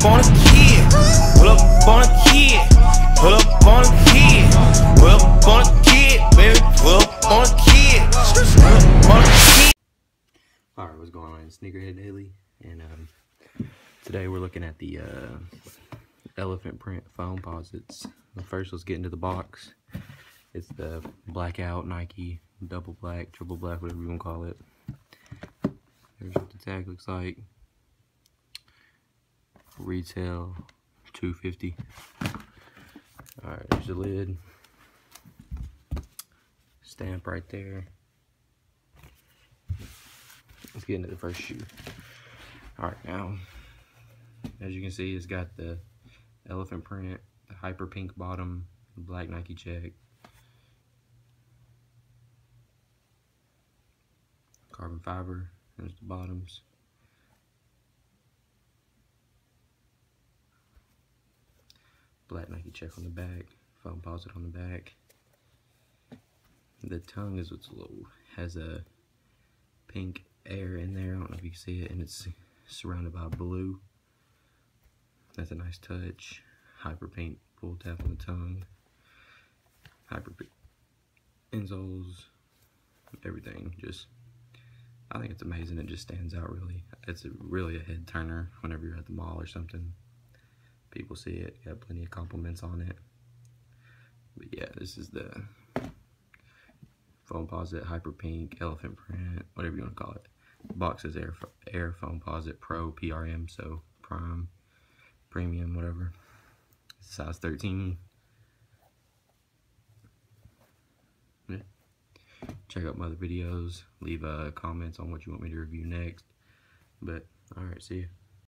on a kid. Pull up on a kid. Pull up on a kid. Pull up on a kid, baby. Pull up on a kid. Pull up on a kid. Alright, what's going on? Sneakerhead Daily, and today we're looking at the elephant print foamposites. First, let's get into the box. It's the blackout Nike, double black, triple black, whatever you want to call it. Here's what the tag looks like. Retail $250. Alright, there's the lid. Stamp right there. Let's get into the first shoe. Alright, now, as you can see, it's got the elephant print, the hyper pink bottom, the black Nike check, carbon fiber. There's the bottoms. Black Nike check on the back, foamposite on the back. The tongue is what's a little, has a pink air in there. I don't know if you can see it, and it's surrounded by blue. That's a nice touch. Hyper pink pull tab on the tongue. Hyper pink insoles, everything. Just, I think it's amazing. It just stands out really. It's really a head turner whenever you're at the mall or something. People see it, got plenty of compliments on it. But yeah, this is the foamposite hyper pink elephant print, whatever you want to call it. The box says Air Foamposite Pro PRM, so Prime, Premium, whatever. It's size 13. Yeah. Check out my other videos. Leave comments on what you want me to review next. But alright, see you.